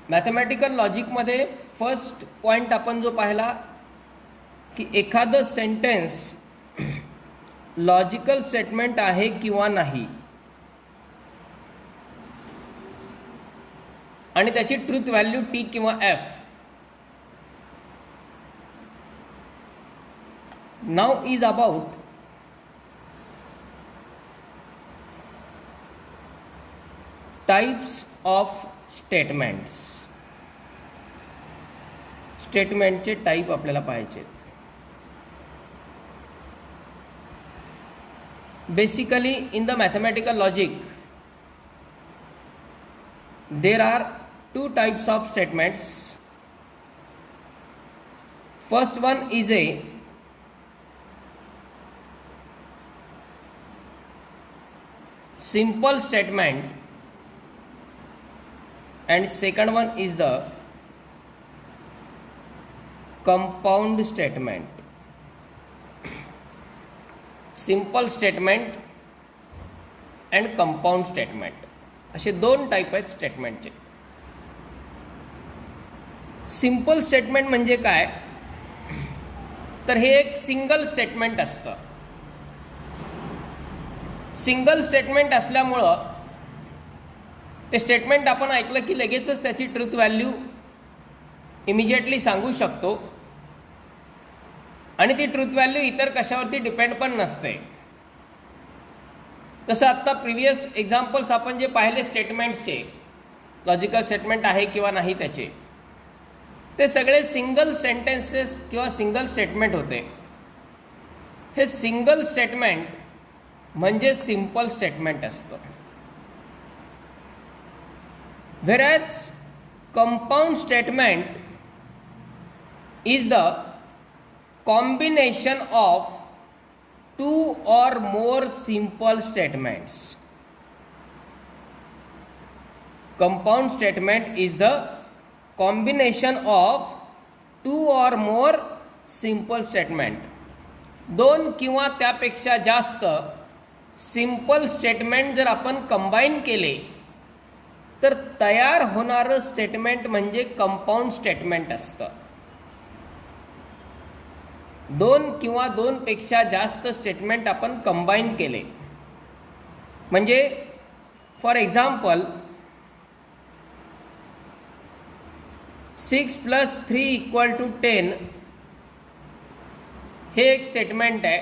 Mathematical लॉजिकमध्ये first point आपण जो पाहिला की एखादं सेंटेन्स लॉजिकल स्टेटमेंट आहे किंवा नाही आणि त्याची ट्रूथ व्हॅल्यू टी किंवा F. Now is about types of statements. स्टेटमेंटचे टाइप आपल्याला पाहिजेत. Basically in the mathematical logic there are two types of statements. First one is a simple statement and second one is the compound statement. Simple statement and compound statement असे दोन type आहेत स्टेटमेंटचे. Simple statement म्हणजे काय तर हे एक single statement असतं. सिंगल स्टेटमेंट असल्यामुळं ते स्टेटमेंट आपण ऐकलं की लगेचच त्याची ट्रूथ व्हॅल्यू इमिजिएटली सांगू शकतो आणि ती ट्रूथ व्हॅल्यू इतर कशावरती डिपेंड पण नसते. तसं आत्ता प्रिव्हियस एक्झाम्पल्स आपण जे पाहिले स्टेटमेंट्सचे लॉजिकल स्टेटमेंट आहे किंवा नाही त्याचे ते सगळे सिंगल सेंटेन्सेस किंवा सिंगल स्टेटमेंट होते. हे सिंगल स्टेटमेंट म्हणजे सिंपल स्टेटमेंट असतं. Whereas compound statement is the combination of two or more simple statements. Compound statement is the combination of two or more simple statement. दोन किंवा त्यापेक्षा जास्त simple statement जर आपण कंबाईन केले तर तयार होणारं स्टेटमेंट म्हणजे कंपाऊंड स्टेटमेंट असतं. दोन किंवा दोनपेक्षा जास्त स्टेटमेंट आपण कंबाईन केले म्हणजे फॉर एक्झाम्पल 6 + 3 = 10 हे एक स्टेटमेंट आहे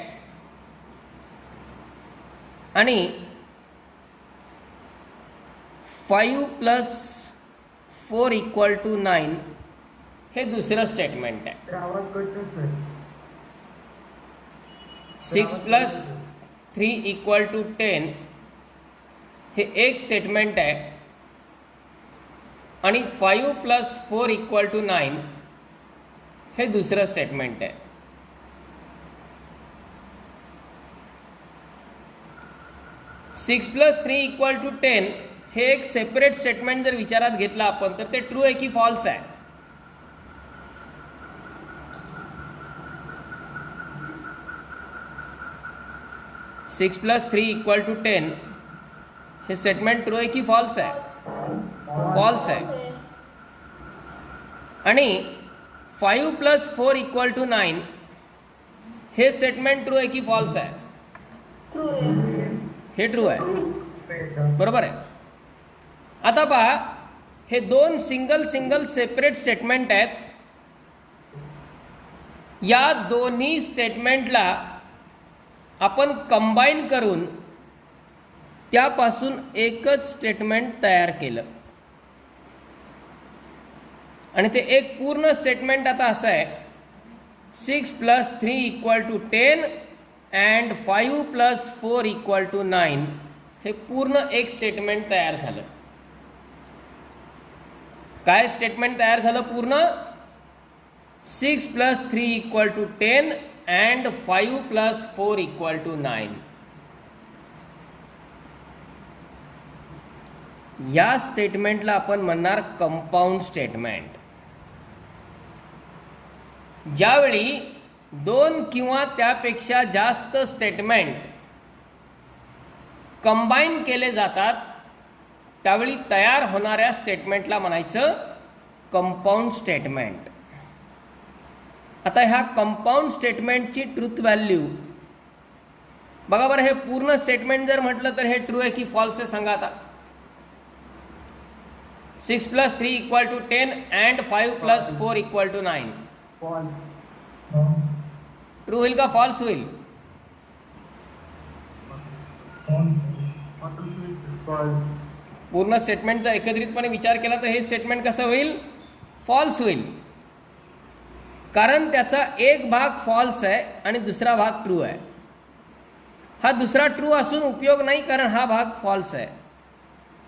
आणि 5 + 4 = 9 हे दुसरं स्टेटमेंट आहे. 6 + 3 = 10 हे एक स्टेटमेंट आहे आणि 5 + 4 = 9 हे दुसरं स्टेटमेंट आहे. सिक्स + 3 = 10 हे एक सेपरेट स्टेटमेंट जर विचारात घेतला आपण तर ते ट्रू आहे की फॉल्स आहे. सिक्स + 3 = 10 हे स्टेटमेंट ट्रू आहे की फॉल्स आहे. फॉल्स आहे. आणि 5 + 4 = 9 हे स्टेटमेंट ट्रू आहे की फॉल्स आहे. हे ट्रू आहे. बरोबर आहे. आता पहा हे दोन सिंगल सेपरेट स्टेटमेंट आहेत. या दोन्ही स्टेटमेंटला आपण कंबाईन करून त्यापासून एकच स्टेटमेंट तयार केलं आणि ते एक पूर्ण स्टेटमेंट आता असं आहे 6 + 3 = 10 अँड 5 + 4 = 9 हे पूर्ण एक स्टेटमेंट तयार झालं. काय स्टेटमेंट तयार झालं पूर्ण 6 + 3 = 10 and 5 + 4 = 9. या स्टेटमेंटला आपण म्हणणार कंपाऊंड स्टेटमेंट. ज्यावेळी दोन किंवा त्यापेक्षा जास्त स्टेटमेंट कंबाईन केले जातात त्यावेळी तयार होणाऱ्या स्टेटमेंटला म्हणायचं कंपाऊंड स्टेटमेंट. आता ह्या कंपाऊंड स्टेटमेंटची ट्रूथ व्हॅल्यू बघा बरं. हे पूर्ण स्टेटमेंट जर म्हटलं तर हे ट्रू आहे की फॉल्स आहे सांगा आता. 6 + 3 = 10 अँड 5 + 4 = 9. ट्रू होईल का फॉल्स होईल? पूर्ण स्टेटमेंटचा एकत्रितपणे विचार केला तर हे स्टेटमेंट कसं होईल? फॉल्स होईल. कारण त्याचा एक भाग फॉल्स आहे आणि दुसरा भाग ट्रू आहे. हा दुसरा ट्रू असून उपयोग नाही कारण हा भाग फॉल्स आहे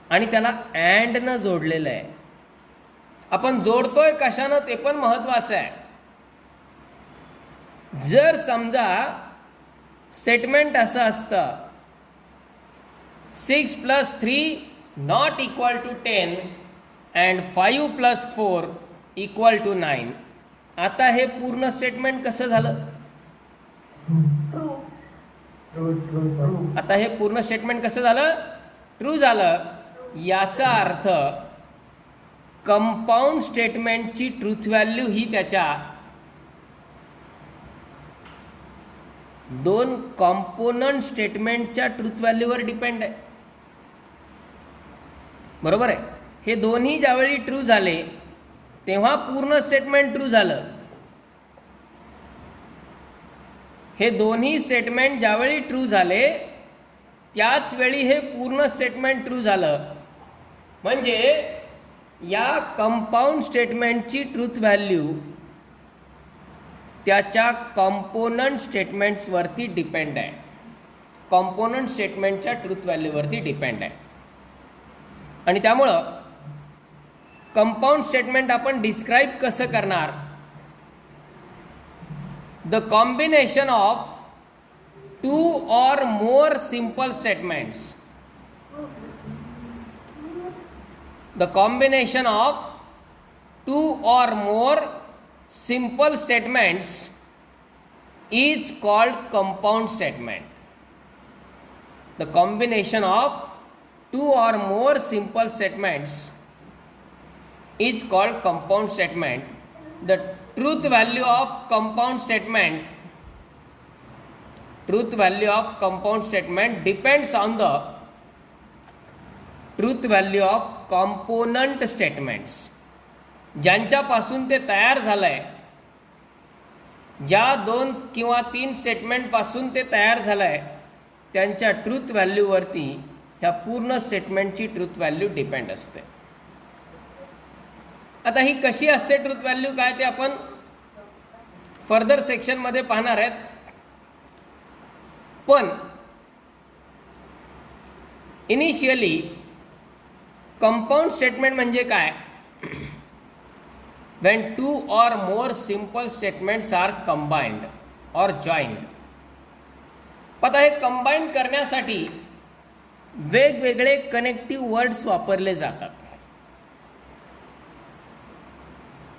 आणि त्याला अँड न जोडलेलं आहे. आपण जोडतोय कशानं ते पण महत्वाचं आहे. जर समजा स्टेटमेंट असं असतं 6 + 3 ≠ 10 अँड 5 + 4 = 9. आता हे पूर्ण स्टेटमेंट कसं झालं? आता हे पूर्ण स्टेटमेंट कसं झालं? ट्रू झालं. याचा अर्थ कंपाऊंड स्टेटमेंटची ट्रूथ व्हॅल्यू ही त्याच्या दोन कॉम्पोनंट स्टेटमेंटच्या ट्रूथ व्हॅल्यूवर डिपेंड आहे. बरोबर आहे. हे दोन्ही ज्यावेळी ट्रू झाले तेव्हा पूर्ण स्टेटमेंट ट्रू झालं. हे दोन्ही स्टेटमेंट ज्यावेळी ट्रू झाले त्याच वेळी हे पूर्ण स्टेटमेंट ट्रू झालं. म्हणजे या कंपाऊंड स्टेटमेंटची ट्रूथ व्हॅल्यू त्याच्या कॉम्पोनंट स्टेटमेंट्सवरती डिपेंड आहे. कॉम्पोनंट स्टेटमेंटच्या ट्रूथ व्हॅल्यूवरती डिपेंड आहे. आणि त्यामुळं कंपाऊंड स्टेटमेंट आपण डिस्क्राईब कसं करणार? The combination of 2 or more simple statements. The combination of 2 or more simple statements is called compound statement. The combination of 2 or more simple statements is called compound statement. The truth value of compound statement depends on the truth value of component statements. ज्यांच्यापासून ते तयार झालंय, ज्या 2 किंवा 3 statement पासून ते तयार झालंय त्यांच्या ट्रूथ व्हॅल्यूवरती ह्या पूर्ण स्टेटमेंटची ट्रूथ व्हॅल्यू डिपेंड असते. आता ही कशी असते ट्रूथ व्हॅल्यू काय ते आपण फर्दर सेक्शनमध्ये पाहणार आहेत. पण इनिशियली कंपाऊंड स्टेटमेंट म्हणजे काय? when 2 or more simple statements are combined or joined. आता हे कंबाईन करण्यासाठी वेगवेगळे कनेक्टिव्ह वर्ड्स वापरले जातात.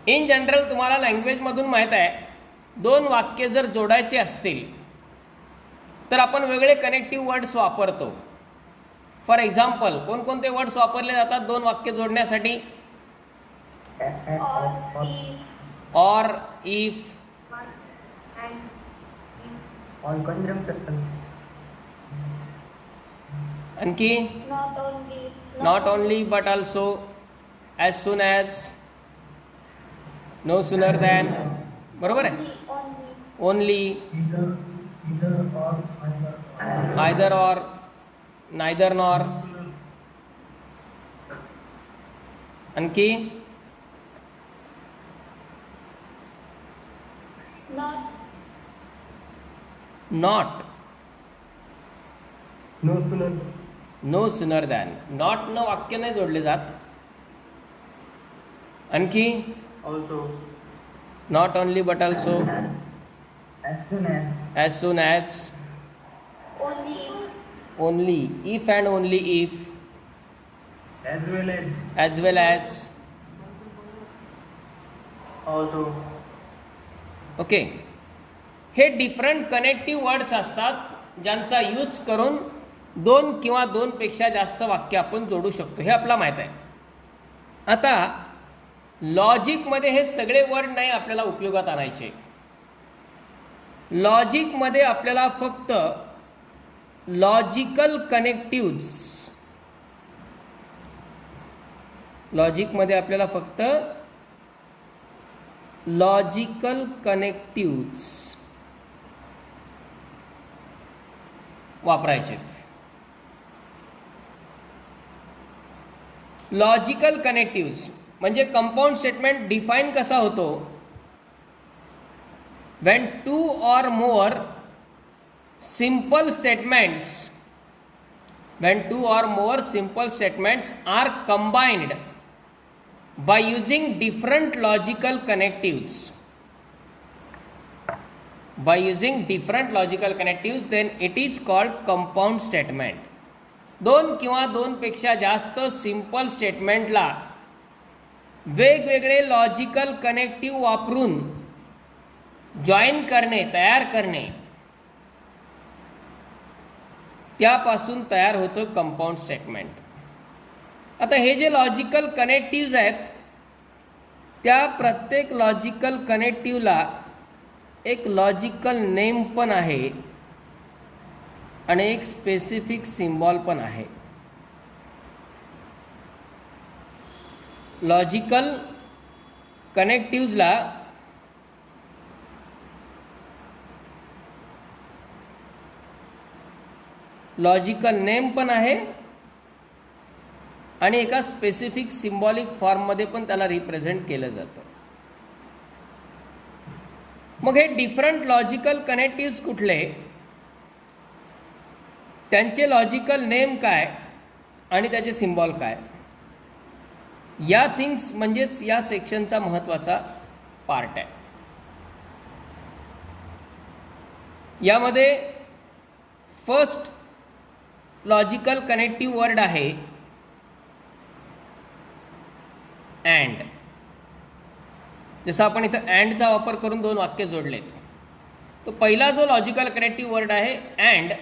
इन जनरल तुम्हाला लँग्वेजमधून माहीत आहे 2 वाक्य जर जोडायचे असतील तर आपण वेगळे कनेक्टिव्ह वर्ड्स वापरतो. फॉर एक्झाम्पल कोणकोणते वर्ड्स वापरले जातात 2 वाक्य जोडण्यासाठी? और, इफ, आणखी not only but also, as soon as, no sooner than. बरोबर आहे. Only, either or, neither nor. आणखी not, no sooner than. Not न वाक्य नाही जोडले जात. आणखी not only but also, as soon as, only, if and only if, as well as also. Okay. हे डिफरंट कनेक्टिव्ह वर्ड्स असतात ज्यांचा यूज करून 2 किंवा 2 पेक्षा जास्त वाक्य आपण जोडू शकतो. हे आपला माहीत आहे. आता लॉजिकमध्ये हे सगळे वर्ड नाही आपल्याला उपयोगात आणायचे. लॉजिकमध्ये आपल्याला फक्त लॉजिकल कनेक्टिव्ह्ज, लॉजिकमध्ये आपल्याला फक्त लॉजिकल कनेक्टिव्ह्ज वापरायचे. लॉजिकल कनेक्टिव्ह्ज म्हणजे कंपाऊंड स्टेटमेंट डिफाईन कसा होतो, when two or more simple statements, when two or more simple statements are combined by using different logical connectives, by using different logical connectives, then it is called compound statement. दोन किंवा दोनपेक्षा जास्त simple स्टेटमेंटला वेगवेगळे logical connective वापरून join करणे, तयार करणे, त्यापासून तयार होतं कंपाऊंड स्टेटमेंट. आता हे जे लॉजिकल कनेक्टिव्ह्ज आहेत त्या प्रत्येक लॉजिकल कनेक्टिव्हला एक लॉजिकल नेम पण आहे आणि एक स्पेसिफिक सिम्बॉल पण आहे. लॉजिकल कनेक्टिव्ह्जला लॉजिकल नेम पण आहे आणि एका स्पेसिफिक सिम्बॉलिक फॉर्ममध्ये पण त्याला रिप्रेझेंट केलं जातं. मग हे डिफरंट लॉजिकल कनेक्टिव्ह्ज कुठले, त्यांचे लॉजिकल नेम काय आणि त्याचे सिम्बॉल काय, या थिंग्स म्हणजेच या सेक्शनचा महत्त्वाचा पार्ट आहे. यामध्ये फर्स्ट लॉजिकल कनेक्टिव्ह वर्ड आहे अँड. जसं आपण इथं अँडचा वापर करून दोन वाक्य जोडलेत, तो पहिला जो लॉजिकल कनेक्टिव्ह वर्ड आहे and,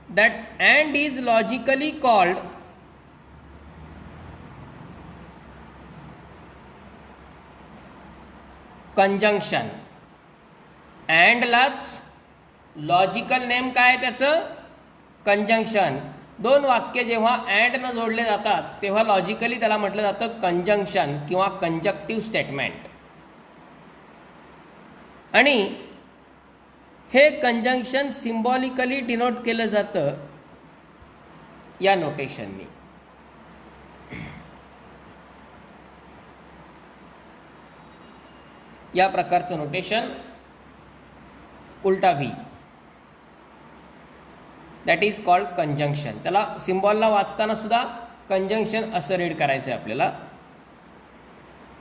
that and is logically called conjunction. अँडलाच लॉजिकल नेम काय त्याचं, कंजंक्शन. दोन वाक्य जेव्हा अँड न जोडले जातात तेव्हा लॉजिकली त्याला म्हटलं जातं कंजंक्शन किंवा कंजक्टिव्ह स्टेटमेंट. आणि हे कंजंक्शन सिम्बॉलिकली डिनोट केलं जातं या नोटेशननी. या प्रकारचं नोटेशन उलटा V, that is called conjunction. त्याला सिम्बॉलला वाचताना सुद्धा कंजंक्शन असं रीड करायचं आहे आपल्याला.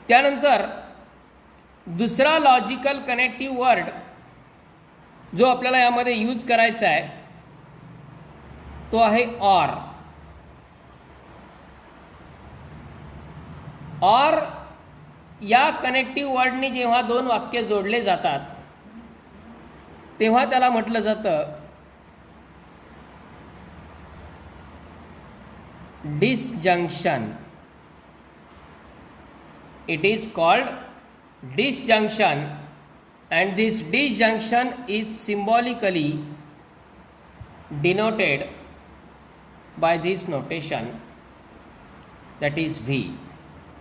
त्यानंतर दुसरा लॉजिकल कनेक्टिव्ह वर्ड जो आपल्याला यामध्ये यूज करायचा आहे तो आहे ऑर. ऑर या कनेक्टिव्ह वर्डनी जेव्हा दोन वाक्य जोडले जातात तेव्हा त्याला म्हटलं जातं disjunction. It is called disjunction, and this disjunction is symbolically denoted by this notation, that is V.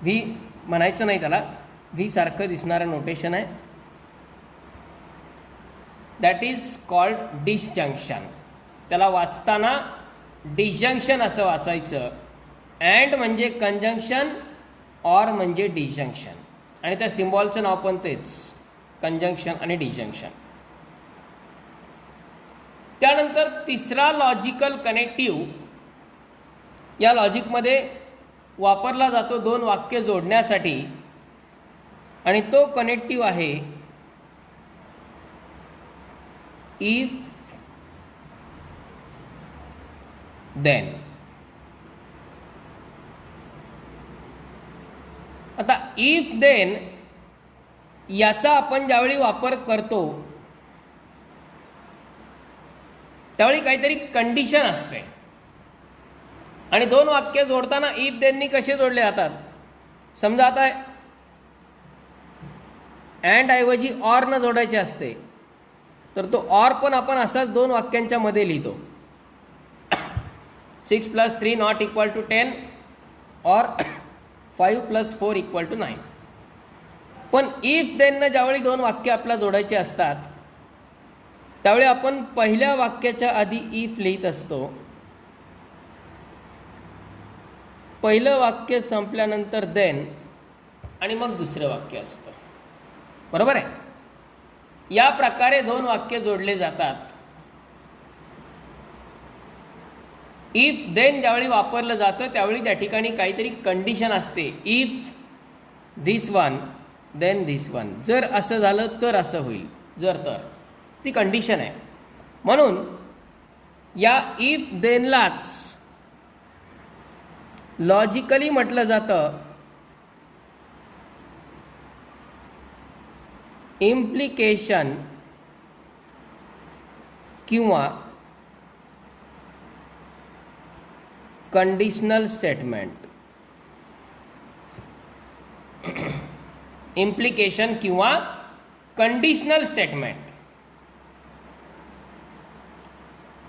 V म्हणायचं नाही त्याला, V सारखं दिसणारं नोटेशन आहे, दॅट इज कॉल्ड डिसजंक्शन. त्याला वाचताना डिसजंक्शन असं वाचायचं. अँड म्हणजे कंजंक्शन, ऑर म्हणजे डिसजंक्शन, आणि त्या सिम्बॉलचं नाव पण तेच, कंजंक्शन आणि डिसजंक्शन. त्यानंतर तिसरा लॉजिकल कनेक्टिव्ह या लॉजिकमध्ये वापरला जातो दोन वाक्य जोडण्यासाठी, आणि तो कनेक्टिव्ह आहे इफ देन. आता इफ देन याचा आपण ज्यावेळी वापर करतो त्यावेळी काहीतरी कंडिशन असते, आणि दोन वाक्य जोडताना इफ देननी कसे जोडले जातात. समजा आता अँड ऐवजी ऑर न जोडायचे असते तर तो ऑर पण आपण असाच दोन वाक्यांच्या मध्ये लिहितो. 6 + 3 नॉट इक्वल टू 10 और 5 + 4 इक्वल टू 9. पण इफ देननं ज्यावेळी दोन वाक्य आपल्याला जोडायचे असतात त्यावेळी आपण पहिल्या वाक्याच्या आधी इफ लिहित असतो. पहिलं वाक्य संपल्यानंतर देन आणि मग दुसरं वाक्य असतं. बरोबर आहे. या प्रकारे दोन वाक्य जोडले जातात. इफ देन ज्यावेळी वापरलं जातं त्यावेळी त्या ठिकाणी काहीतरी कंडिशन असते. If this one then this one, जर असं झालं तर असं होईल, जर तर, ती कंडिशन आहे. म्हणून या इफ देनलाच लॉजिकली म्हटलं जातं इम्प्लिकेशन किंवा कंडिशनल स्टेटमेंट. इम्प्लिकेशन किंवा कंडिशनल स्टेटमेंट.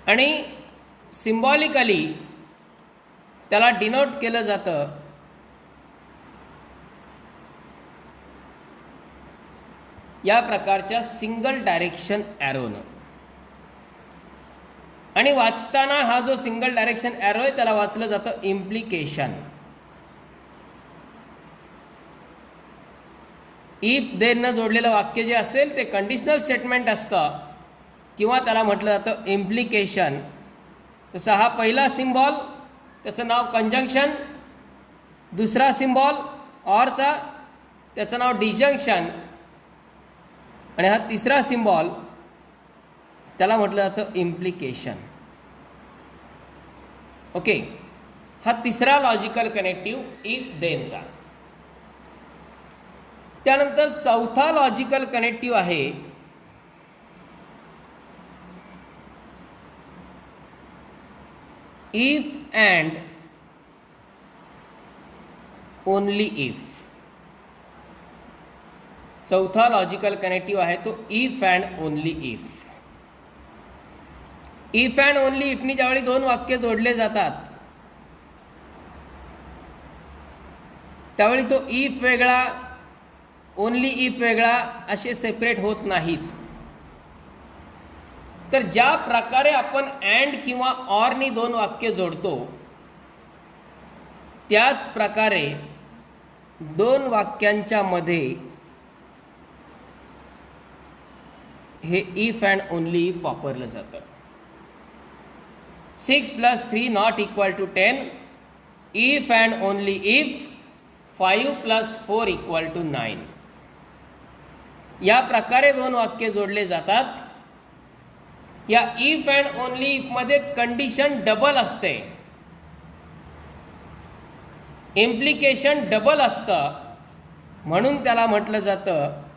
आणि सिम्बॉलिकली त्याला डिनोट केलं जातं या प्रकारच्या सिंगल डायरेक्शन ॲरोनं. आणि वाचताना हा जो सिंगल डायरेक्शन ॲरो आहे त्याला वाचलं जातं इम्प्लिकेशन. इफ देननं जोडलेलं वाक्य जे असेल ते कंडिशनल स्टेटमेंट असतं किंवा त्याला म्हटलं जातं इम्प्लिकेशन. जसं हा पहिला सिम्बॉल त्याचं नाव कंजंक्शन, दुसरा सिम्बॉल ऑरचा त्याचं नाव डिजंक्शन आणि हा तिसरा सिम्बॉल त्याला म्हटलं जातं इम्प्लिकेशन. ओके, हा तिसरा लॉजिकल कनेक्टिव्ह इफ देनचा. त्यानंतर चौथा लॉजिकल कनेक्टिव्ह आहे इफ अँड ओनली इफ. चौथा लॉजिकल कनेक्टिव्ह आहे तो if and only if. If and only इफनी ज्यावेळी दोन वाक्य जोडले जातात त्यावेळी तो इफ वेगळा ओनली इफ वेगळा असे सेपरेट होत नाहीत. तर ज्या प्रकारे आपण अँड किंवा ऑरनी दोन वाक्य जोडतो त्याच प्रकारे दोन वाक्यांच्या मध्ये हे इफ अँड ओनली इफ वापरलं जातं. 6 + 3 not equal to 10 if and only if 5 + 4 equal to 9. या प्रकारे दोन वाक्य जोडले जातात. या इफ अँड ओनली इफ मध्ये कंडिशन डबल असते, इम्प्लिकेशन डबल असतं, म्हणून त्याला म्हटलं जातं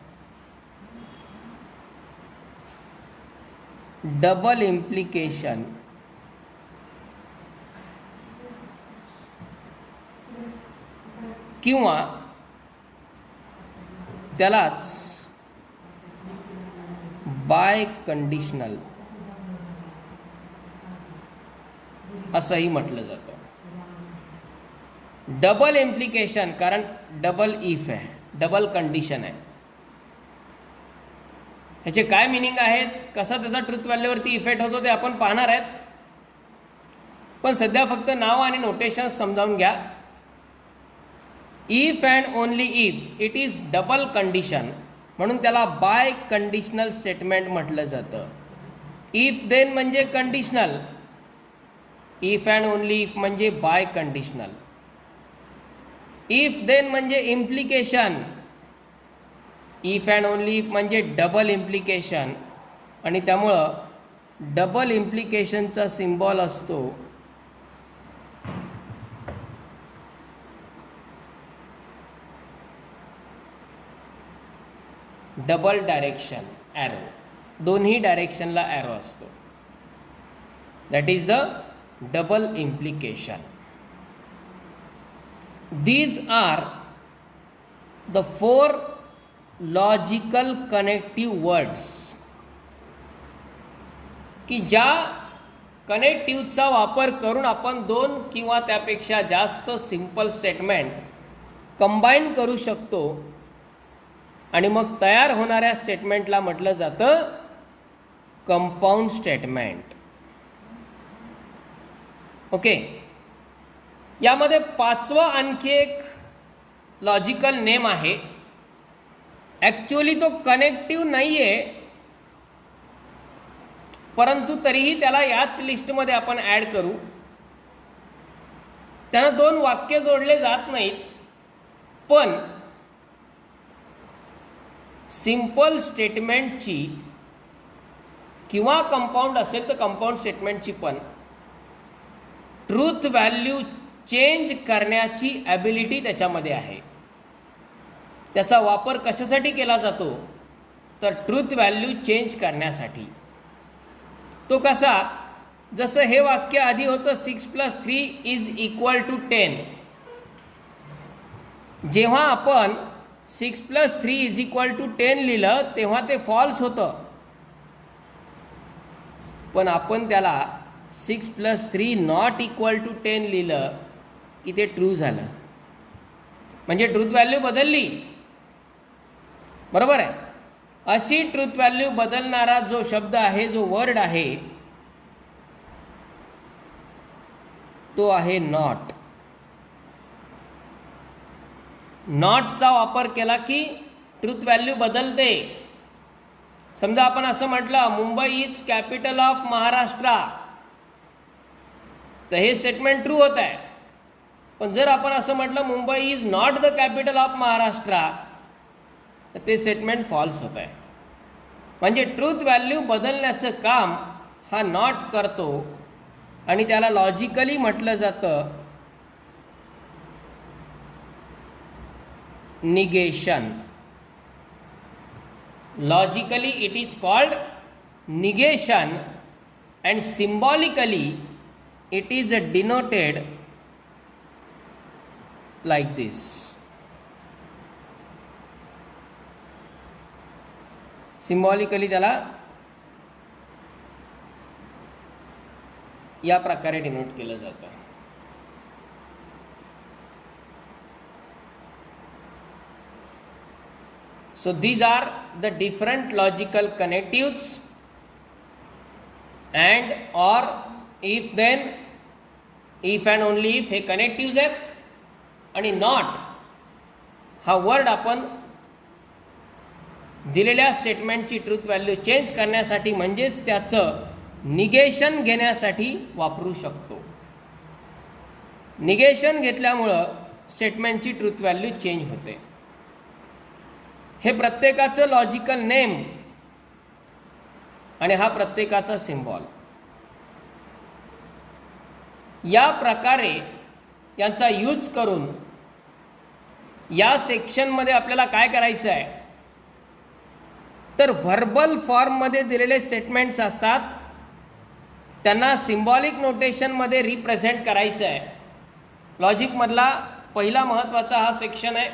डबल इम्प्लिकेशन किंवा त्यालाच बाय कंडिशनल असंही म्हटलं जातं. डबल इम्प्लिकेशन कारण डबल इफ आहे, डबल कंडिशन आहे. ह्याचे काय मिनिंग आहेत, कसा त्याचा ट्रुथ व्हॅल्यूवरती इफेक्ट होतो ते आपण पाहणार आहेत. पण सध्या फक्त नाव आणि नोटेशन समजावून घ्या. If and only if it is double condition म्हणून त्याला बाय कंडिशनल स्टेटमेंट म्हटलं जातं. इफ देन म्हणजे conditional, if and only if म्हणजे बाय कंडिशनल. इफ देन म्हणजे implication, if and only if म्हणजे डबल इम्प्लिकेशन. आणि त्यामुळं डबल इम्प्लिकेशनचा सिम्बॉल असतो डबल डायरेक्शन ॲरो. दोन्ही डायरेक्शनला ॲरो असतो. That is the double implication. These are the 4 logical connective words, की ज्या कनेक्टिव्हचा वापर करून आपण दोन किंवा त्यापेक्षा जास्त सिंपल स्टेटमेंट कंबाईन करू शकतो आणि मग तयार होणाऱ्या स्टेटमेंटला म्हटलं जातं कंपाऊंड स्टेटमेंट. ओके, यामध्ये पाचवा आणखी एक लॉजिकल नेम आहे. ॲक्च्युअली तो कनेक्टिव्ह नाही आहे, परंतु तरीही त्याला याच लिस्टमध्ये आपण ॲड करू. त्यानं दोन वाक्य जोडले जात नाहीत, पण सिंपल स्टेटमेंटची किंवा कंपाऊंड असेल तर कंपाऊंड स्टेटमेंटची पण ट्रूथ व्हॅल्यू चेंज करण्याची ॲबिलिटी त्याच्यामध्ये आहे. त्याचा वापर कशासाठी केला जातो तर ट्रूथ व्हॅल्यू चेंज करण्यासाठी. तो कसा, जसं हे वाक्य आधी होतं 6 + 3 = 10. जेव्हा आपण 6 + 3 = 10 लिहिलं तेव्हा ते फॉल्स होतं, पण आपण त्याला 6 + 3 ≠ 10 लिहिलं की ते ट्रू झालं. म्हणजे ट्रूथ व्हॅल्यू बदलली. बरोबर आहे. अशी ट्रूथ व्हॅल्यू बदलणारा जो शब्द आहे, जो वर्ड आहे, तो आहे नॉट. नॉटचा वापर केला की ट्रूथ व्हॅल्यू बदलते. समजा आपण असं म्हटलं Mumbai is capital of Maharashtra, तर हे स्टेटमेंट ट्रू होत आहे. पण जर आपण असं म्हटलं Mumbai is not the capital of Maharashtra, तर ते स्टेटमेंट फॉल्स होत आहे. म्हणजे ट्रूथ व्हॅल्यू बदलण्याचं काम हा नॉट करतो आणि त्याला लॉजिकली म्हटलं जातं negation. Logically it is called negation and symbolically it is denoted like this. Symbolically त्याला या प्रकारे डिनोट केलं जातं. So these are the different logical connectives and or if then if and only if हे connectives आहेत. आणि not हा word आपण दिलेल्या स्टेटमेंटची ट्रूथ व्हॅल्यू चेंज करण्यासाठी म्हणजेच त्याचं निगेशन घेण्यासाठी वापरू शकतो. निगेशन घेतल्यामुळं स्टेटमेंटची ट्रूथ व्हॅल्यू चेंज होते. हे प्रत्येकाचं लॉजिकल नेम आणि हा प्रत्येकाचा सिम्बॉल. या प्रकारे यांचा यूज करून या सेक्शनमध्ये आपल्याला काय करायचं आहे तर व्हर्बल फॉर्ममध्ये दिलेले स्टेटमेंट्स असतात, त्यांना सिम्बॉलिक नोटेशनमध्ये रिप्रेझेंट करायचं आहे. लॉजिकमधला पहिला महत्त्वाचा हा सेक्शन आहे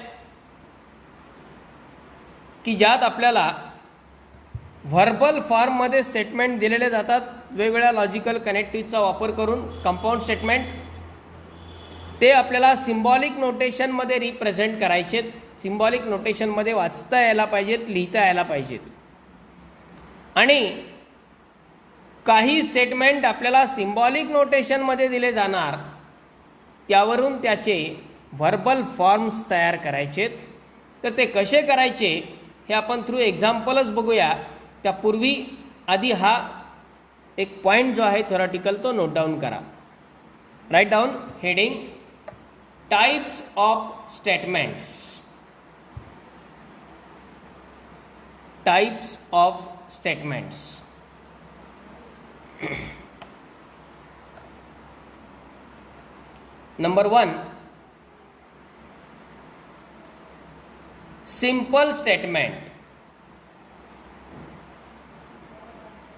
की ज्यात आपल्याला व्हर्बल फॉर्ममध्ये स्टेटमेंट दिलेले जातात वेगवेगळ्या लॉजिकल कनेक्टिव्हचा वापर करून. कंपाऊंड स्टेटमेंट ते आपल्याला सिम्बॉलिक नोटेशनमध्ये रिप्रेझेंट करायचे. सिम्बॉलिक नोटेशनमध्ये वाचता यायला पाहिजेत, लिहिता यायला पाहिजेत. आणि काही स्टेटमेंट आपल्याला सिम्बॉलिक नोटेशनमध्ये दिले जाणार, त्यावरून त्याचे व्हर्बल फॉर्म्स तयार करायचेत. तर ते कसे करायचे हे आपण थ्रू एक्झाम्पलच बघूया. त्यापूर्वी आधी हा एक पॉईंट जो आहे थेरॉटिकल तो नोट डाऊन करा. Write down heading types of statements. Types of statements. Number 1 simple statement.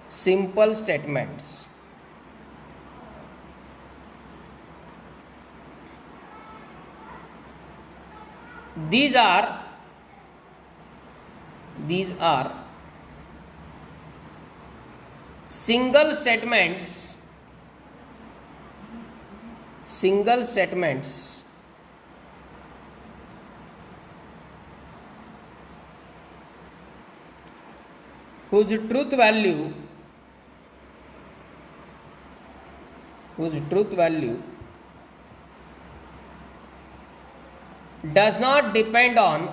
Simple statements. These are these are single statements whose truth value does not depend on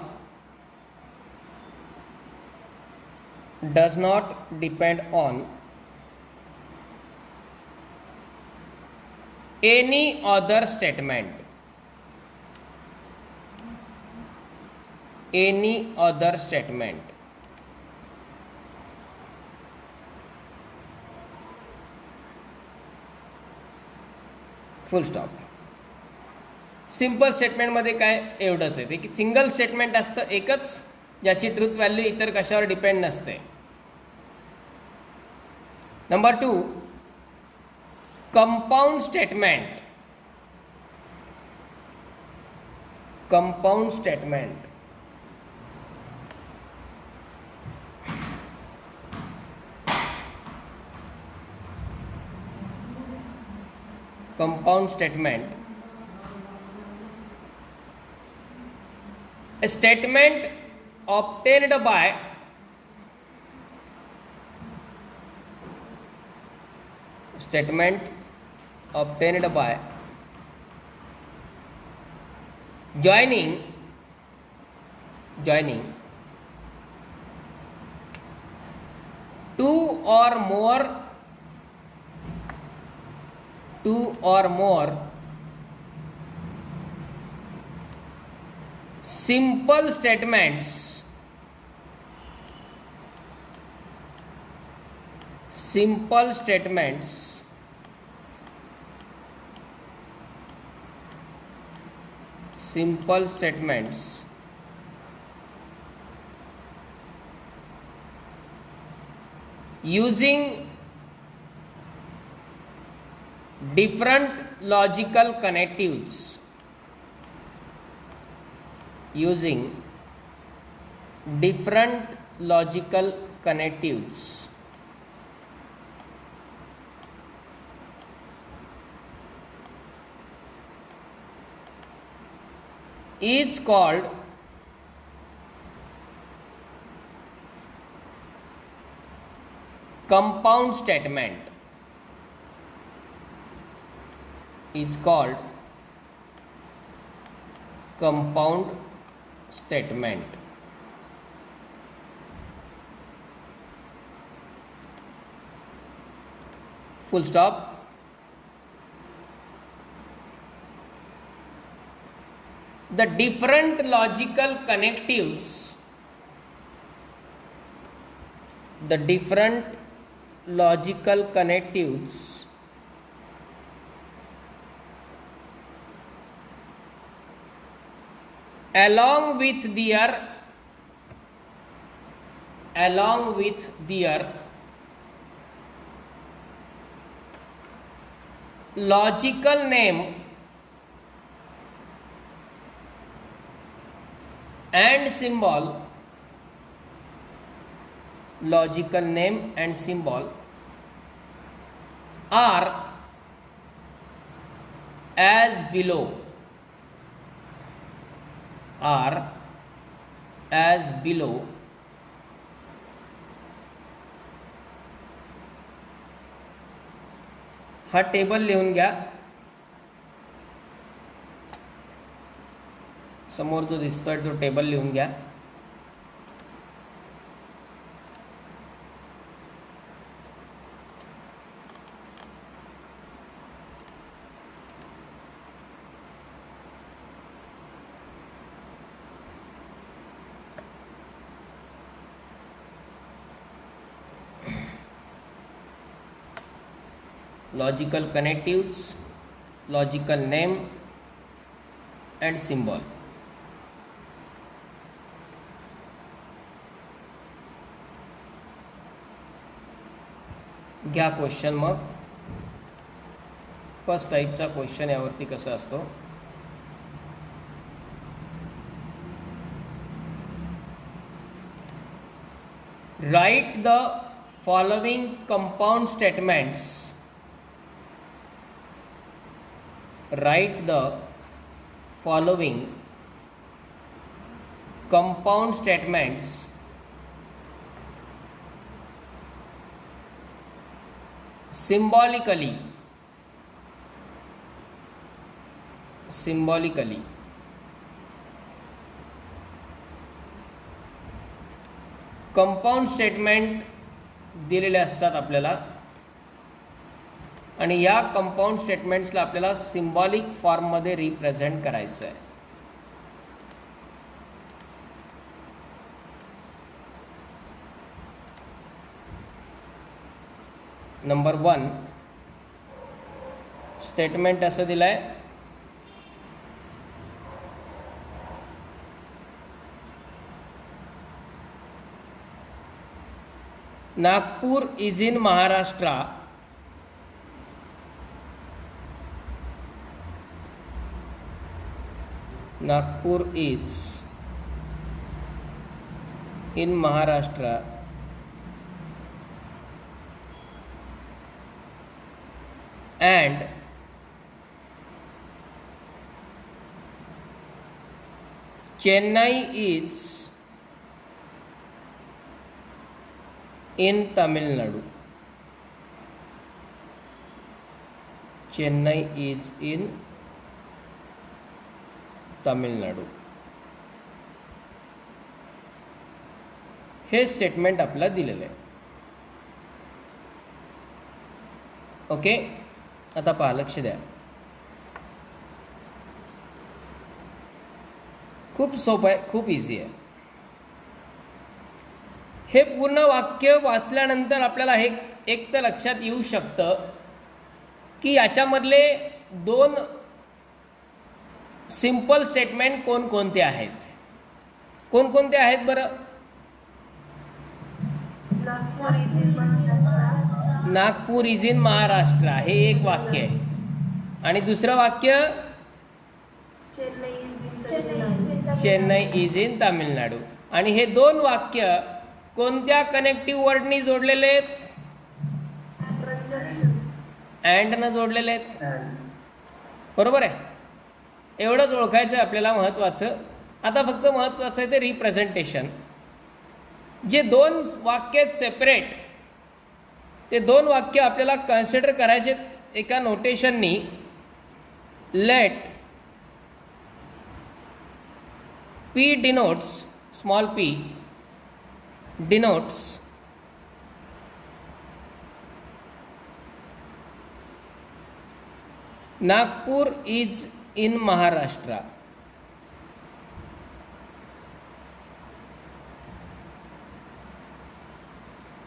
any other statement. Full stop. Simple स्टेटमेंटमध्ये काय एवढंच आहे ते की single statement असतं एकच, ज्याची truth value इतर कशावर डिपेंड नसते. Number 2, compound statement. Compound statement a statement obtained by joining two or more simple statements using different logical connectives. Is called compound statement. Full stop. The different logical connectives along with their logical name and symbol are as below. हा table लिहून घ्या. समोर जो दिसतोय तो table लिहून घ्या. Logical connectives, logical name and symbol. घ्या क्वेश्चन. मग फर्स्ट टाईपचा क्वेश्चन यावरती कसा असतो. Write the following compound statements. Write the following compound statements symbolically. Compound statement दिलेले असतात आपल्याला आणि या कंपाऊंड स्टेटमेंट्सला आपल्याला सिम्बॉलिक फॉर्ममध्ये रिप्रेझेंट करायचं आहे. नंबर 1 स्टेटमेंट असं दिलंय, Nagpur is in Maharashtra. Nagpur is in Maharashtra and Chennai is in Tamil Nadu. Chennai is in Tamil Nadu. हे स्टेटमेंट आपल्याला दिलेलं आहे. ओके, आता पहा, लक्ष द्या. खूप सोपं आहे, खूप इझी आहे. हे पूर्ण वाक्य वाचल्यानंतर आपल्याला हे एक तर लक्षात येऊ शकतं की याच्यामधले 2 सिंपल स्टेटमेंट कोणकोणते आहेत. कोणकोणते आहेत बरं? नागपूर इज इन महाराष्ट्र हे एक वाक्य आहे आणि दुसरं वाक्य चेन्नई इज इन तामिळनाडू. आणि हे 2 वाक्य कोणत्या कनेक्टिव्ह वर्डनी जोडलेले आहेत? अँड न जोडलेले आहेत. बरोबर आहे. एवढंच ओळखायचं आहे आपल्याला महत्त्वाचं. आता फक्त महत्त्वाचं आहे ते रिप्रेझेंटेशन. जे 2 वाक्य आहेत सेपरेट, ते 2 वाक्य आपल्याला कन्सिडर करायचे एका नोटेशननी. Let P denotes, small P denotes Nagpur is in Maharashtra.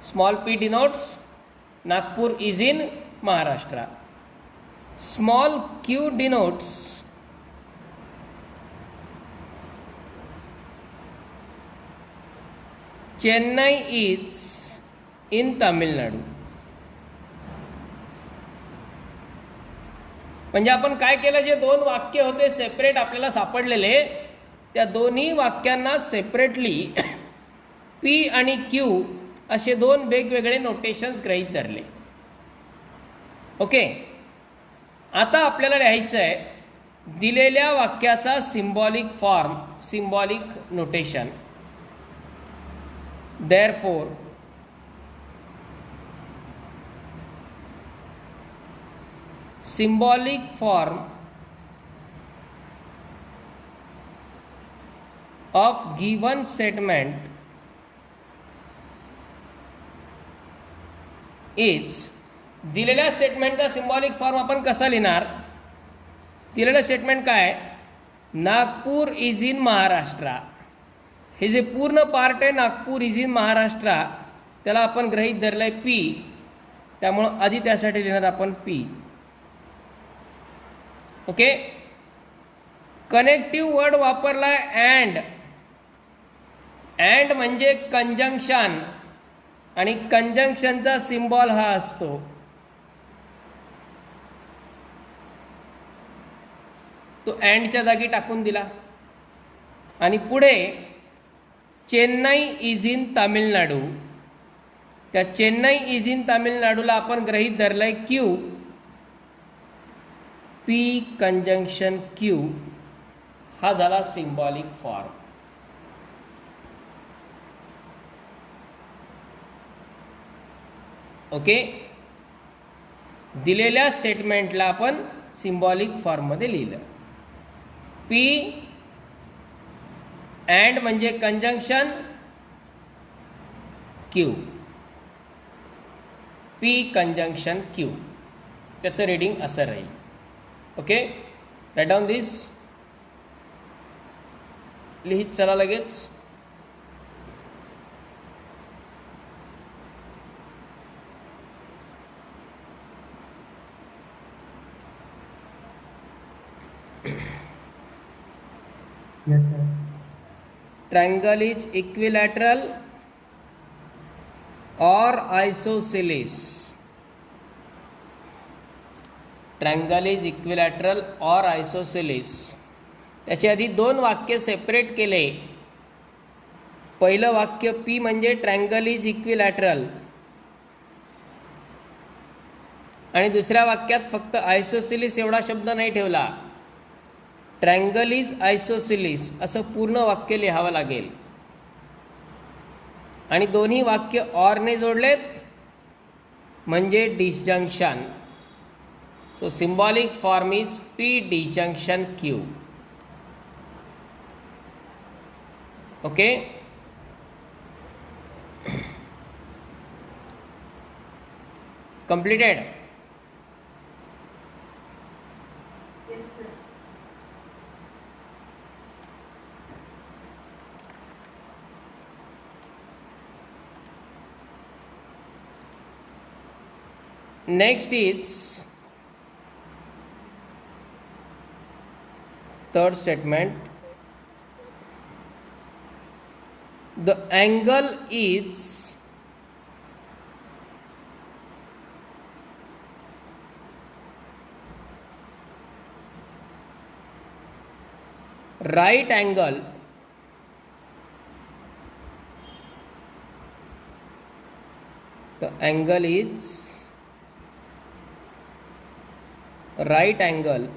Small p denotes Nagpur is in Maharashtra. Small q denotes Chennai is in Tamil Nadu. म्हणजे आपण काय केलं, जे 2 वाक्य होते सेपरेट आपल्याला सापडलेले, त्या दोन्ही वाक्यांना सेपरेटली p आणि q असे 2 वेगवेगळे नोटेशन्स गृहीत धरले. ओके, आता आपल्याला लिहायचं आहे दिलेल्या वाक्याचा symbolic form, symbolic notation. Therefore symbolic form of given statement is, दिलेल्या स्टेटमेंटचा सिम्बॉलिक फॉर्म आपण कसा लिहिणार? दिलेलं स्टेटमेंट काय? Nagpur is in Maharashtra. हे जे पूर्ण पार्ट आहे नागपूर इज इन महाराष्ट्र, त्याला आपण गृहीत धरलंय पी, त्यामुळं आधी त्यासाठी लिहिणार आपण पी. ओके, कनेक्टिव्ह वर्ड वापरलाय अँड. अँड म्हणजे कंजंक्शन आणि कंजंक्शनचा सिम्बॉल हा असतो. तो अँडच्या जागी टाकून दिला आणि पुढे चेन्नई इज इन तामिळनाडू त्या चेन्नई इज इन तामिळनाडूला आपण गृहीत धरलंय क्यू, पी कंजंक्शन क्यू हा झाला सिंबॉलिक फॉर्म. ओके, दिलेल्या स्टेटमेंटला आपण सिंबॉलिक फॉर्ममध्ये लिहिलं. पी अँड म्हणजे conjunction Q, P conjunction Q, त्याचं रीडिंग असं राहील. ओके, राईट डाऊन दिस, लिहित चला लगेच. Yes, sir. Triangle is equilateral or isosceles. Triangle is equilateral or isosceles. त्याच्या आधी दोन वाक्य सेपरेट केले. पहिलं वाक्य पी म्हणजे ट्रायंगल इज इक्विलॅटरल आणि दुसऱ्या वाक्यात फक्त आयसोसिलिस एवढा शब्द नाही ठेवला. ट्रायंगल इज आयसोसिलिस असं पूर्ण वाक्य लिहावं लागेल आणि दोन्ही वाक्य ऑरने जोडलेत म्हणजे disjunction. So symbolic form is P disjunction Q. Okay, completed. Yes, sir. Next is third statement. The angle is right angle the angle is right angle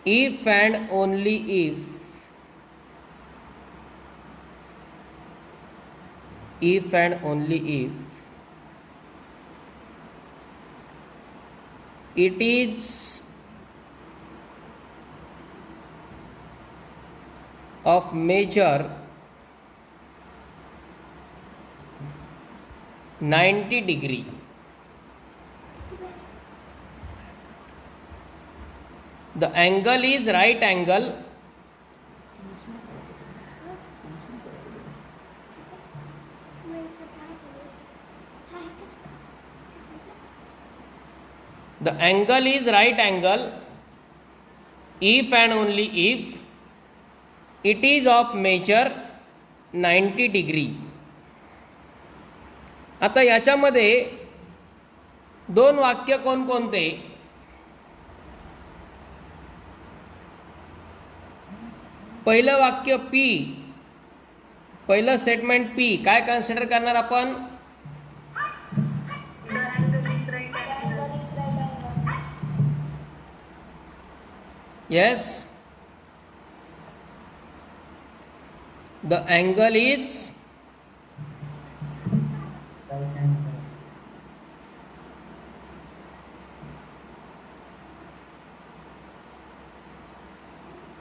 if and only if and only if it is of measure 90 degree. The angle is right angle the angle is right angle if and only if it is of measure 90 degree. आता याच्यामध्ये दोन वाक्य कोणकोणते? पहिलं वाक्य P, पहिलं statement P काय consider करणार आपण? Yes, the angle is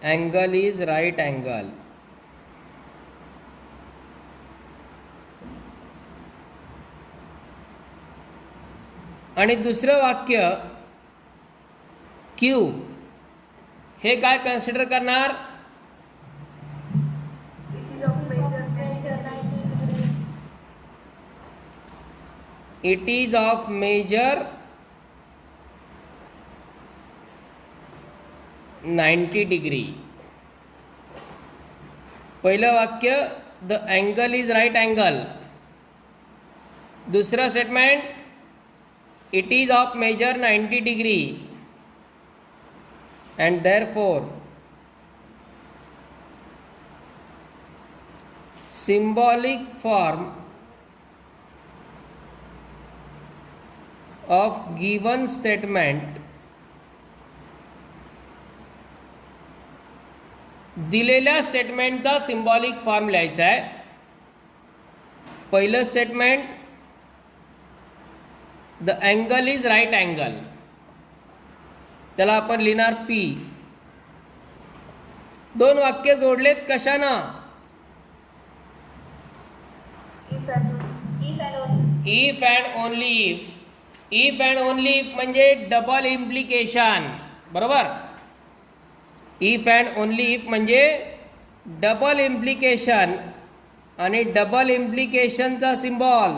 angle is right angle. आणि दुसरं वाक्य Q हे काय कन्सिडर करणार? It is of measure 90 degree. पहिलं वाक्य the angle is right angle. दुसरं statement it is of major 90 degree and therefore symbolic form of given statement दिलेल्या स्टेटमेंटचा सिम्बॉलिक फॉर्म लिहायचा आहे. पहिलं statement, the angle is right angle, त्याला आपण लिहिणार पी. दोन वाक्य जोडलेत कशानं? If and only if. If and only if म्हणजे डबल इम्प्लिकेशन, बरोबर. इफ अँड ओनली इफ म्हणजे डबल इम्प्लिकेशन, आणि डबल इम्प्लिकेशनचा सिम्बॉल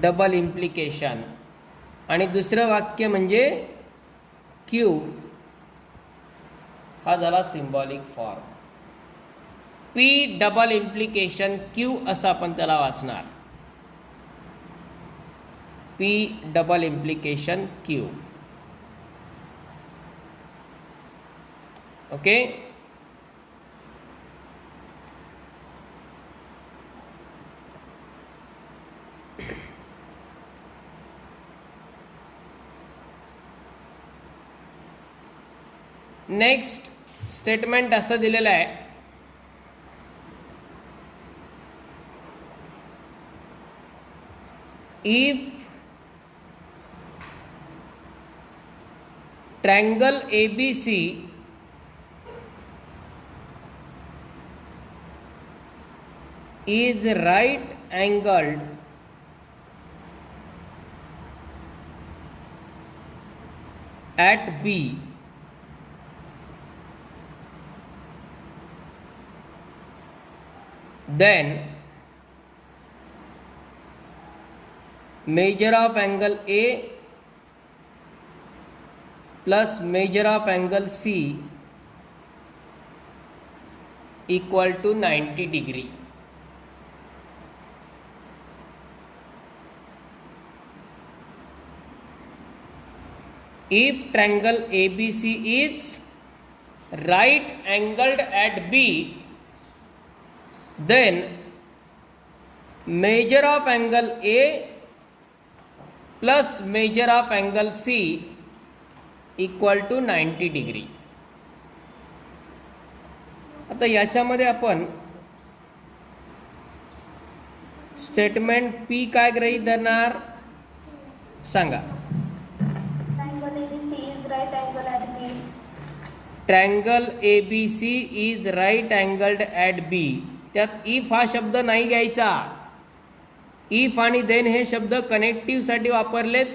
डबल इम्प्लिकेशन. आणि दुसरं वाक्य म्हणजे क्यू. हा झाला symbolic form. P double implication Q असं आपण त्याला वाचणार. P double implication Q. Okay. Next statement असं दिलेलं आहे, if triangle ABC is right angled at B, then measure of angle A plus measure of angle C equal to 90 degree. If triangle ABC is right angled at B, then measure of angle A plus measure of angle C equal to 90 degree. आता याच्यामध्ये आपण statement P काय गृहीत धरणार सांगा. Triangle ABC is right angled at B. त्यात if हा शब्द नाही घ्यायचा. इफ आणि देन हे शब्द कनेक्टिव्हसाठी वापरलेत.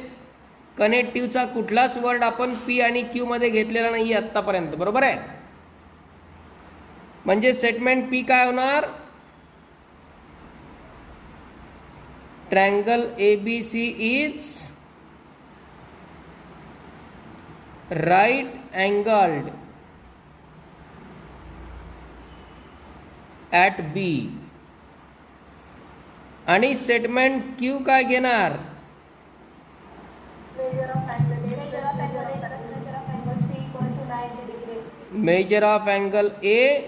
कनेक्टिव्हचा कुठलाच वर्ड आपण पी आणि क्यू मध्ये घेतलेला नाही आत्तापर्यंत, बरोबर आहे. म्हणजे स्टेटमेंट पी काय होणार, triangle ABC is right angled at B. आणि स्टेटमेंट क्यू काय घेणार, major of angle A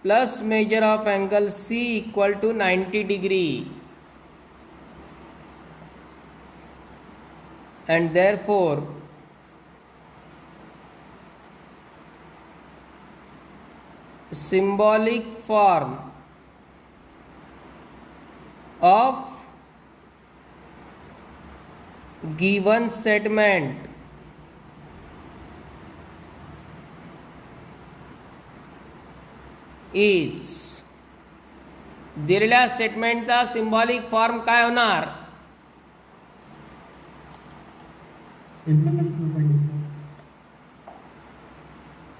plus major of angle C equal to 90 degree. and therefore symbolic form of given statement is दिलेल्या स्टेटमेंटचा symbolic form काय होणार,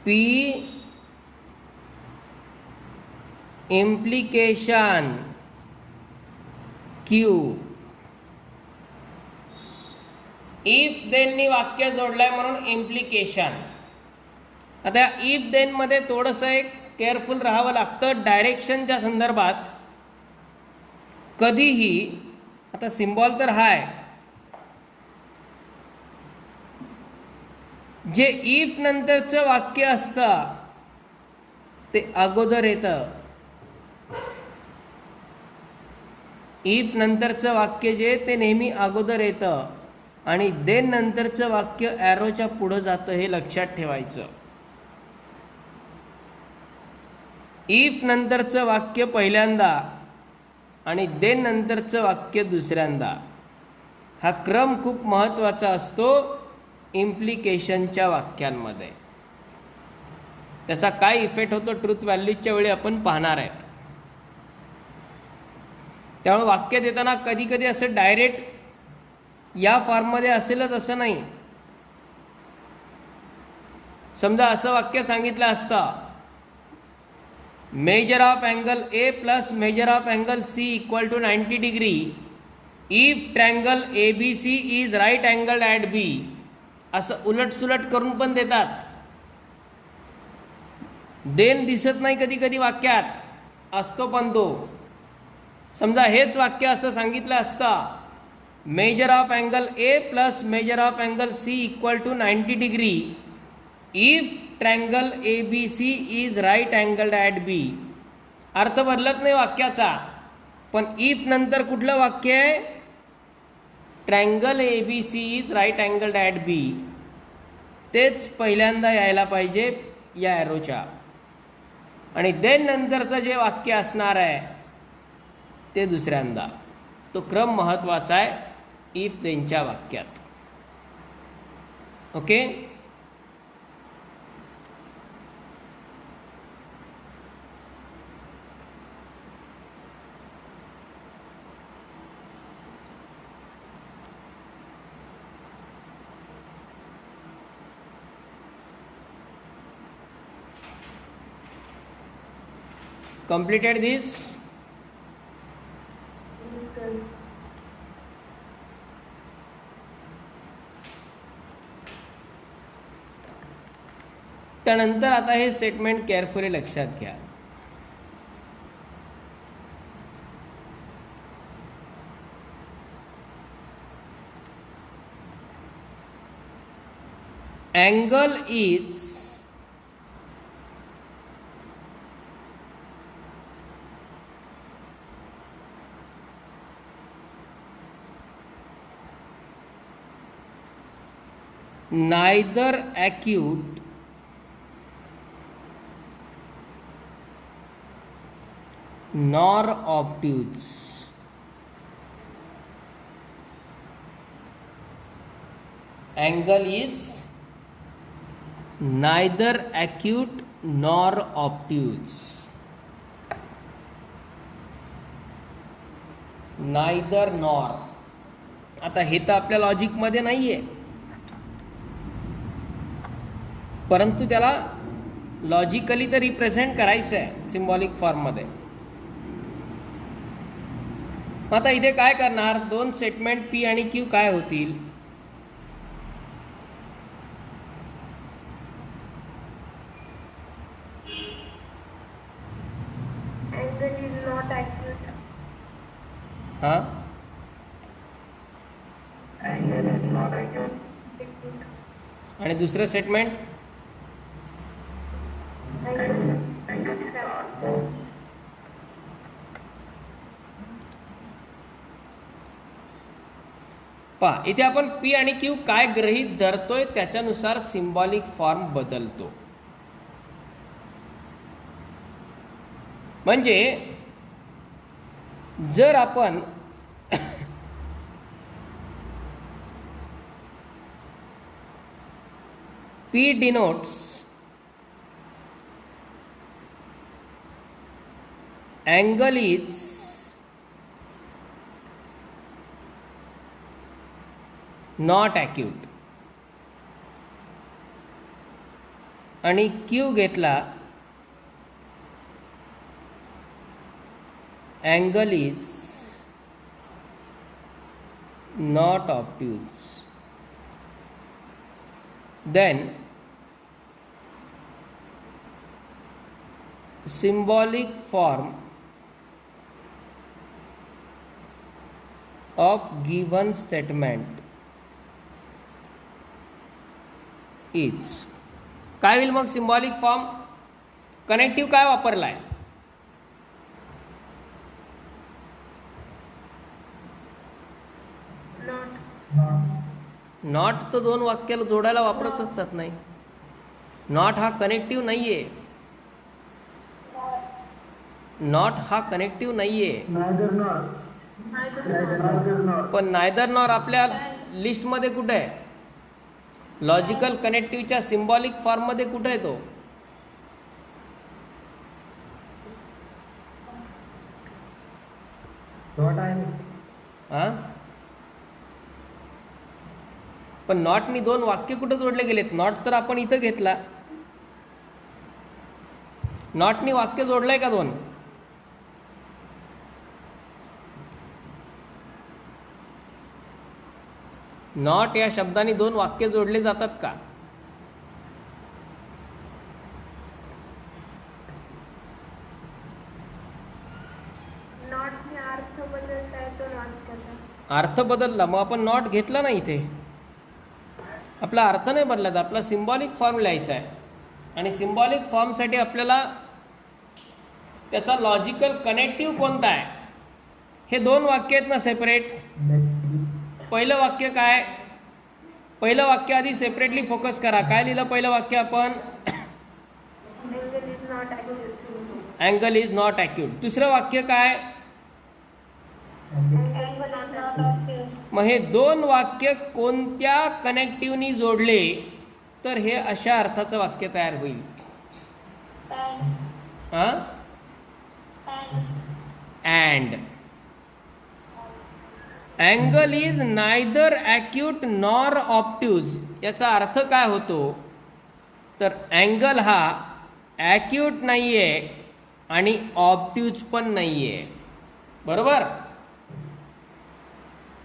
P implication Q. If then नी वाक्य जोडलंय म्हणून implication. आता इफ देन मध्ये थोडंसं एक केअरफुल राहावं लागतं डायरेक्शनच्या संदर्भात. कधीही आता सिम्बॉल तर हाय, जे इफ नंतरचं वाक्य असतं ते अगोदर येतं. इफ नंतरचं वाक्य जे ते नेहमी अगोदर येतं आणि देन नंतरचं वाक्य ॲरोच्या पुढं जातं, हे लक्षात ठेवायचं. इफ नंतरचं वाक्य पहिल्यांदा आणि देन नंतरचं वाक्य दुसऱ्यांदा. हा क्रम खूप महत्त्वाचा असतो इम्प्लिकेशनच्या वाक्यांमध्ये. त्याचा काय इफेक्ट होतो ट्रूथ व्हॅल्यूजच्या वेळी आपण पाहणार आहेत. त्यामुळे वाक्य देताना कधी कधी असं डायरेक्ट या फॉर्ममध्ये असेलच असं नाही. समजा असं वाक्य सांगितलं असतं, major of angle A plus major of angle C equal to 90 degree if triangle A B C is right angle at B. असं उलटसुलट करून पण देतात. देन दिसत नाही कधी कधी वाक्यात, असतो पण तो. समजा हेच वाक्य असं सांगितलं असतं, major of angle A plus major of angle C equal to 90 degree if triangle A B C is right angled at B. अर्थ बदलत नाही वाक्याचा, पण इफ नंतर कुठलं वाक्य आहे, triangle A B C is right angled at B. तेच पहिल्यांदा यायला पाहिजे या ॲरोच्या. आणि देन नंतरचं जे वाक्य असणार आहे ते दुसऱ्यांदा. तो क्रम महत्त्वाचा आहे इफ देनच्या वाक्यात. Okay. Completed this? Yes, sir. त्यानंतर आता हे स्टेटमेंट केअरफुली लक्षात घ्या. Angle is neither acute nor obtuse. Angle is neither acute nor obtuse. Neither nor. आता हे तर आपल्या लॉजिकमध्ये नाही आहे, परंतु त्याला लॉजिकली तर रिप्रेझेंट करायचं आहे सिम्बॉलिक फॉर्ममध्ये. आता इथे काय करणार, दोन स्टेटमेंट पी आणि क्यू काय होतील, Angle is not acute. हां, Angle is not acute. Acute. आणि दुसरं स्टेटमेंट Angle is not. पहा इथे आपण पी आणि क्यू काय गृहीत धरतोय त्याच्यानुसार सिम्बॉलिक फॉर्म बदलतो. म्हणजे जर आपण P denotes angle is not acute आणि क्यू घेतला angle is not obtuse, then symbolic form of given statement is. काय होईल मग सिम्बॉलिक फॉर्म? कनेक्टिव्ह काय वापरला आहे? नॉट तर दोन वाक्याला जोडायला वापरतच जात नाही. नॉट हा कनेक्टिव्ह नाही आहे. नॉट हा कनेक्टिव्ह नाही आहे. पण नायदर नॉर आपल्या लिस्टमध्ये कुठे आहे? लॉजिकल कनेक्टिव्हच्या सिम्बॉलिक फॉर्ममध्ये कुठे आहे तो? हां, पण नॉटनी दोन वाक्य कुठे जोडले गेलेत? नॉट तर आपण इथं घेतला. नॉटनी वाक्य जोडलंय का दोन? नॉट या शब्दाने दोन वाक्य जोडले जातात का? नॉटने अर्थ बदलताय तो नॉट अर्थ बदलला, मग आपण नॉट घेतला नाही इथे. आपला अर्थ नाही बदलायचा, आपला सिम्बॉलिक फॉर्म लिहायचा आहे. आणि सिम्बॉलिक फॉर्मसाठी आपल्याला त्याचा लॉजिकल कनेक्टिव्ह कोणता आहे? हे दोन वाक्य आहेत ना सेपरेट. पहिलं वाक्य काय? पहिलं वाक्य आधी सेपरेटली फोकस करा. काय लिहिलं पहिलं वाक्य आपण? Angle is not acute. दुसरं वाक्य काय? मग हे दोन वाक्य कोणत्या कनेक्टिव्हनी जोडले तर हे अशा अर्थाचं वाक्य तयार होईल? हां, and. Angle is neither acute nor obtuse. याचा अर्थ काय होतो? तर अँगल हा ॲक्यूट नाही आहे आणि ऑप्ट्यूज पण नाही आहे. बरोबर?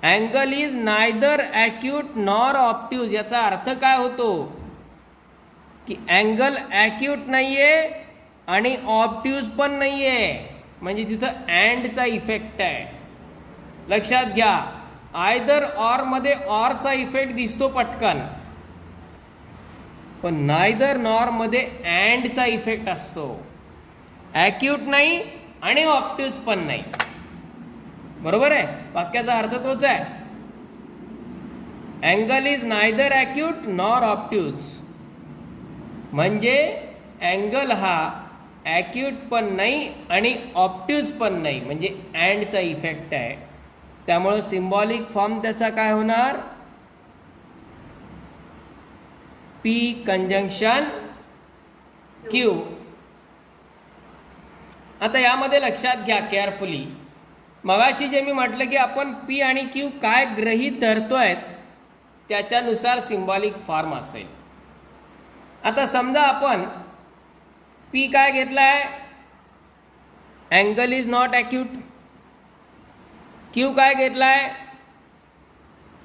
Angle is neither acute nor obtuse याचा अर्थ काय होतो? की अँगल ॲक्यूट नाही आहे आणि ऑप्ट्यूज पण नाही आहे. म्हणजे तिथं अँडचा इफेक्ट आहे. लक्षात घ्या, आयदर ऑर मध्ये ऑरचा इफेक्ट दिसतो पटकन, पण नायदर नॉर मध्ये अँडचा इफेक्ट असतो. ॲक्यूट नाही आणि ऑप्ट्यूज पण नाही. बरोबर आहे? वाक्याचा अर्थ तोच आहे. Angle is neither acute nor obtuse म्हणजे अँगल हा ॲक्यूट पण नाही आणि ऑप्ट्यूज पण नाही, म्हणजे अँडचा इफेक्ट आहे. त्यामुळं सिम्बॉलिक फॉर्म त्याचा काय होणार? P conjunction Q. आता यामध्ये लक्षात घ्या केअरफुली, मगाशी जे मी म्हटलं की आपण पी आणि क्यू काय गृहीत धरतोय त्याच्यानुसार सिम्बॉलिक फॉर्म असेल. आता समजा आपण पी काय घेतलाय? Angle is not acute. Q काय घेतलाय?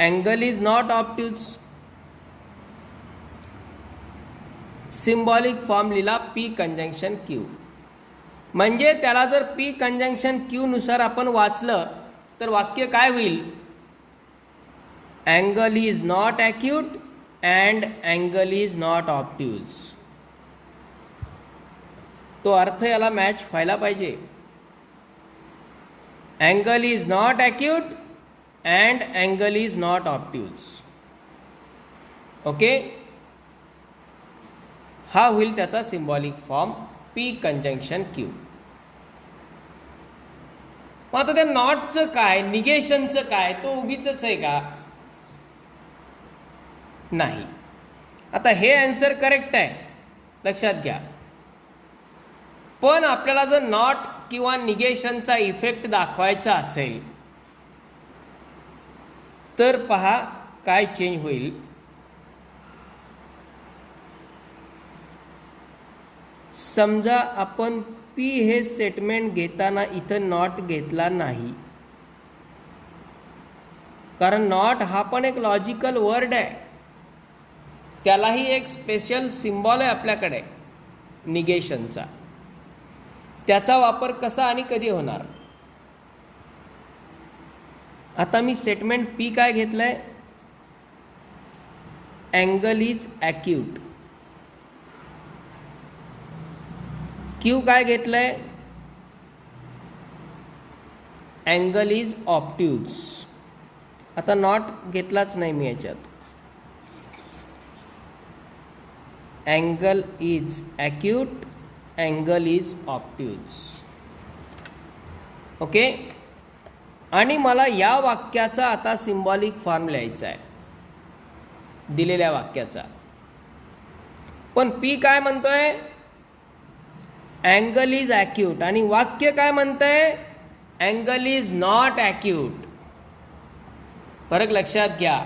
Angle is not obtuse. Symbolic form लिहिला पी कंजंक्शन क्यू. म्हणजे त्याला जर पी कंजंक्शन क्यू नुसार आपण वाचलं तर वाक्य काय होईल? Angle is not acute and angle is not obtuse. तो अर्थ याला मॅच व्हायला पाहिजे. Angle is not acute and angle is not obtuse. Okay, हा होईल त्याचा symbolic form P conjunction Q. मग आता त्या नॉटचं काय, निगेशनचं काय? तो उगीचच आहे का? नाही. आता हे आन्सर करेक्ट आहे, लक्षात घ्या. पण आपल्याला जर नॉट किंवा निगेशनचा इफेक्ट दाखवायचा असेल तर पहा काय चेंज होईल. समजा आपण पी हे स्टेटमेंट घेताना इथं नॉट घेतला नाही, कारण नॉट हा पण एक लॉजिकल वर्ड आहे. त्यालाही एक स्पेशल सिम्बॉल आहे आपल्याकडे निगेशनचा. त्याचा वापर कसा आणि कधी होणार? आता मी स्टेटमेंट पी काय घेतलंय? Angle is acute. क्यू काय घेतलंय? Angle is obtuse. आता नॉट घेतलाच नाही मी याच्यात. Angle is acute, angle is obtuse. Okay. आणि मला या वाक्याचा आता सिम्बॉलिक फॉर्म लिहायचा आहे, दिलेल्या वाक्याचा. पण पी काय म्हणतोय? Angle is acute. आणि वाक्य काय म्हणतंय? Angle is not acute. फरक लक्षात घ्या.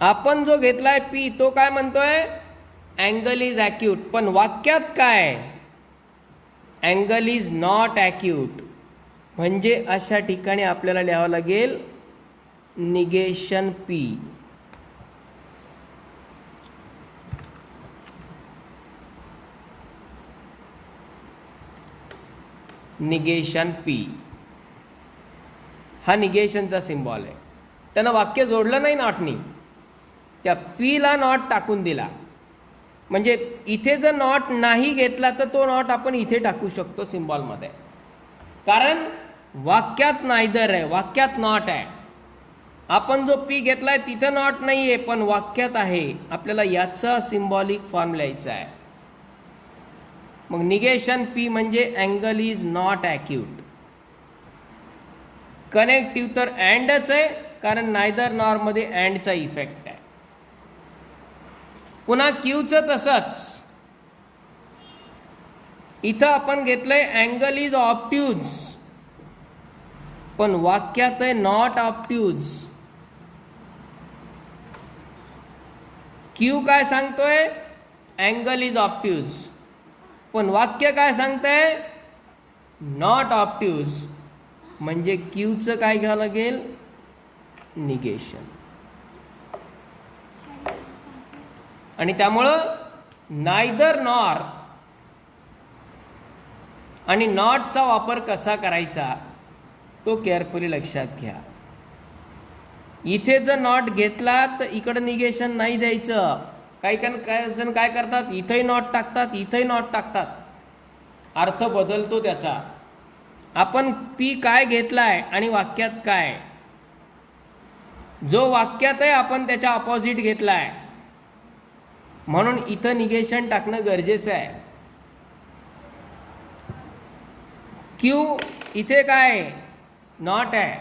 आपण जो घेतलाय पी तो काय म्हणतोय? Angle is acute. पण वाक्यात काय? Angle is not acute. म्हणजे अशा ठिकाणी आपल्याला लिहावं लागेल निगेशन पी. निगेशन पी हा निगेशनचा सिम्बॉल आहे. त्यानं वाक्य जोडलं नाही नॉटनी, त्या पीला नॉट टाकून दिला. म्हणजे इथे जर नॉट नाही घेतला तर तो नॉट आपण इथे टाकू शकतो सिम्बॉलमध्ये, कारण वाक्यात नायदर आहे, वाक्यात नॉट आहे. आपण जो पी घेतलाय तिथं नॉट नाही आहे, पण वाक्यात आहे. आपल्याला याचा सिम्बॉलिक फॉर्म लिहायचा आहे. मग निगेशन पी म्हणजे angle is not acute. Connective तर अँडच आहे, कारण नायदर नॉरमध्ये अँडचा इफेक्ट आहे. पुन्हा क्यूचं तसंच. इथं आपण घेतलंय अँगल इज ऑप्ट्यूज, पण वाक्यात आहे नॉट ऑप्ट्यूज. क्यू काय सांगतोय? अँगल इज ऑप्ट्यूज, पण वाक्य काय सांगतंय? Not obtuse. म्हणजे क्यूचं काय घ्यावं लागेल? निगेशन. आणि त्यामुळं नायदर नॉर आणि नॉटचा वापर कसा करायचा तो केअरफुली लक्षात घ्या. इथे जर नॉट घेतला तर इकडं निगेशन नाही द्यायचं. काही जण काय करतात, इथंही नॉट टाकतात, इथंही नॉट टाकतात, अर्थ बदलतो त्याचा. आपण पी काय घेतलाय आणि वाक्यात काय, जो वाक्यात आहे आपण त्याच्या ऑपोजिट घेतलाय, म्हणून इथं निगेशन टाकणं गरजेचं आहे. क्यू इथे काय नॉट आहे,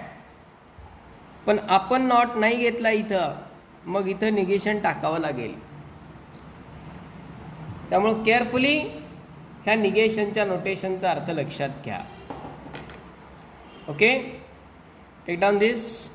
पण आपण नॉट नाही घेतला इथं, मग इथं निगेशन टाकावं लागेल. त्यामुळे केअरफुली ह्या निगेशनच्या नोटेशनचा अर्थ लक्षात घ्या. ओके, टेक डाऊन दिस.